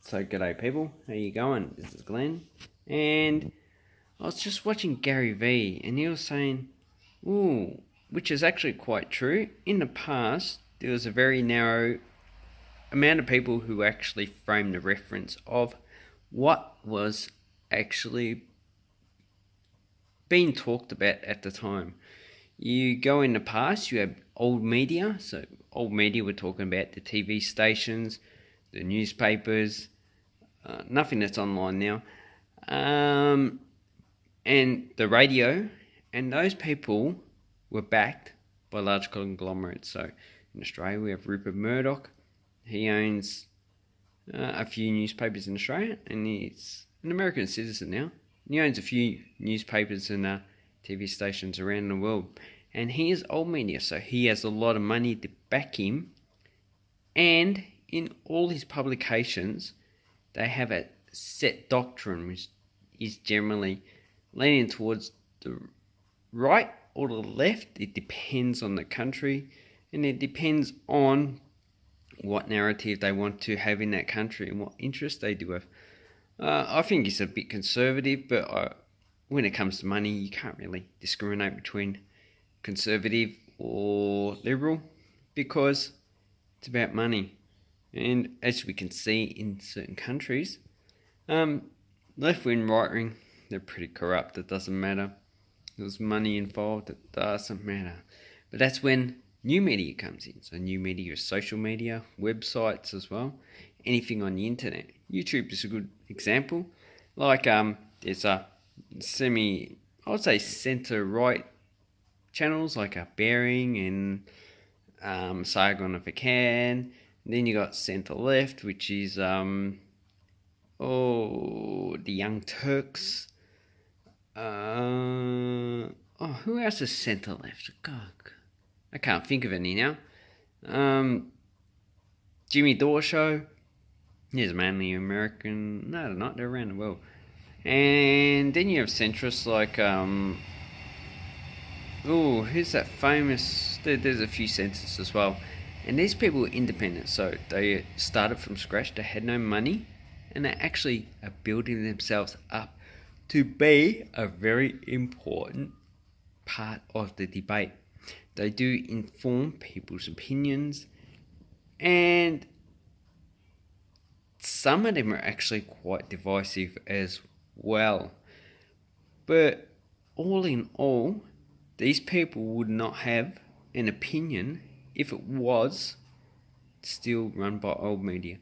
So g'day people, how you going? This is Glenn, and I was just watching Gary Vee, and he was saying, ooh, which is actually quite true. In the past, there was a very narrow amount of people who actually framed the reference of what was actually being talked about at the time. You go in the past, you have old media. So old media, we're talking about the TV stations, the newspapers, nothing that's online now, and the radio, and those people were backed by large conglomerates. So in Australia, we have Rupert Murdoch. He owns a few newspapers in Australia, and he's an American citizen now. He owns a few newspapers and TV stations around the world. And he is old media, so he has a lot of money to back him. And in all his publications, they have a set doctrine, which is generally leaning towards the right or the left. It depends on the country, and it depends on what narrative they want to have in that country and what interest they do have. I think it's a bit conservative, but when it comes to money, you can't really discriminate between conservative or liberal because it's about money. And as we can see in certain countries, left wing, right wing, they're pretty corrupt. It doesn't matter. There's money involved. It doesn't matter. But that's when new media comes in. So new media is social media, websites as well, anything on the internet. YouTube is a good example. Like there's a I would say centre right channels like a Bearing and Sargon of Akkad. Then you got centre left, which is the Young Turks. Who else is centre left? God, I can't think of any now. Jimmy Dore Show. He's mainly American. No, they're not. They're around the world. And then you have centrists like who's that famous? There's a few centrists as well. And these people were independent, so they started from scratch. They had no money, and they actually are building themselves up to be a very important part of the debate. They do inform people's opinions, and some of them are actually quite divisive as well. But all in all, these people would not have an opinion if it was still run by old media.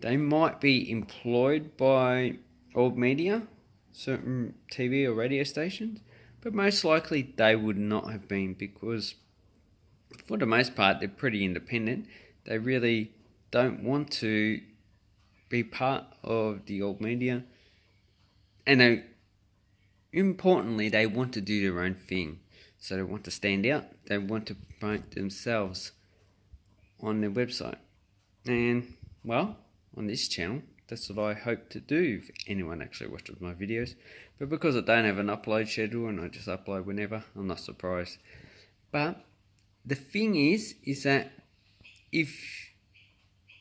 They might be employed by old media, certain TV or radio stations, but most likely they would not have been, because for the most part they're pretty independent. They really don't want to be part of the old media, and importantly, they want to do their own thing. So they want to stand out. They want to promote themselves on their website. And, well, on this channel, that's what I hope to do if anyone actually watches my videos. But because I don't have an upload schedule and I just upload whenever, I'm not surprised. But the thing is that if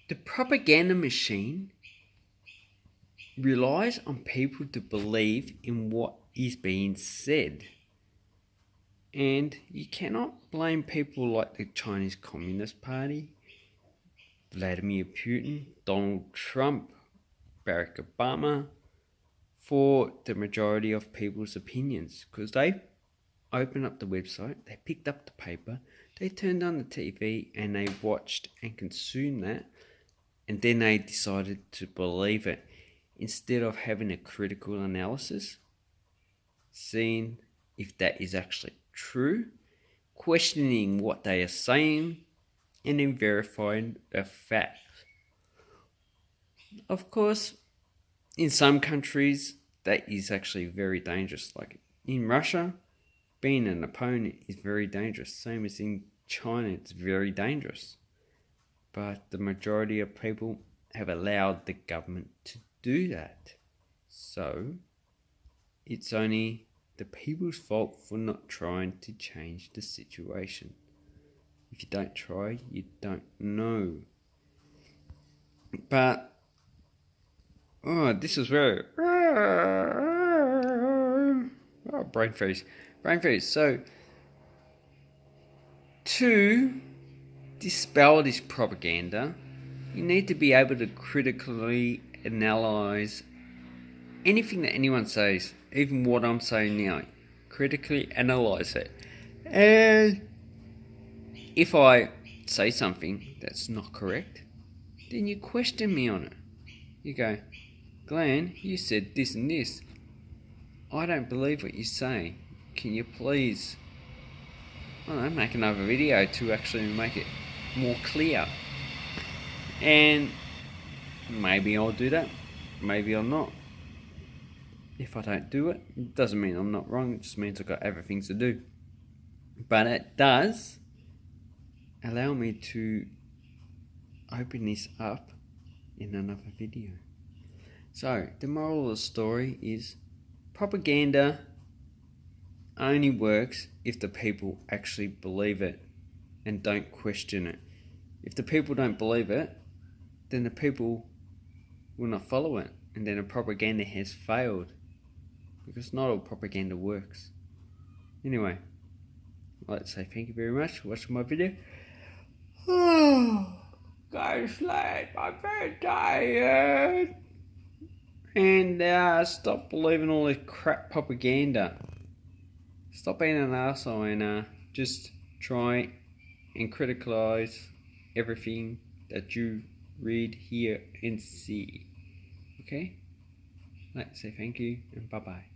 the propaganda machine relies on people to believe in what is being said, and you cannot blame people like the Chinese Communist Party, Vladimir Putin, Donald Trump, Barack Obama for the majority of people's opinions, because they opened up the website, they picked up the paper, they turned on the TV and they watched and consumed that, and then they decided to believe it instead of having a critical analysis, seeing if that is actually true, questioning what they are saying, and then verifying the facts. Of course, in some countries, that is actually very dangerous. Like in Russia, being an opponent is very dangerous. Same as in China, it's very dangerous. But the majority of people have allowed the government to do that. So, it's only the people's fault for not trying to change the situation. If you don't try, you don't know. But Oh, this is where. Oh, brain freeze. Brain freeze. So, to dispel this propaganda, you need to be able to critically analyze anything that anyone says, even what I'm saying now. Critically analyze it. And if I say something that's not correct, then you question me on it. You go, Glenn, you said this and this. I don't believe what you say. Can you please, I don't know, make another video to actually make it more clear? And maybe I'll do that. Maybe I'll not. If I don't do it, it doesn't mean I'm not wrong. It just means I've got other things to do. But it does allow me to open this up in another video. So, the moral of the story is propaganda only works if the people actually believe it and don't question it. If the people don't believe it, then the people will not follow it, and then the propaganda has failed, because not all propaganda works. Anyway, I'd like to say thank you very much for watching my video. Go to sleep, I'm very tired. And stop believing all this crap propaganda. Stop being an arsehole and just try and criticalise everything that you read, hear and see. Okay? I'd like to say thank you and bye bye.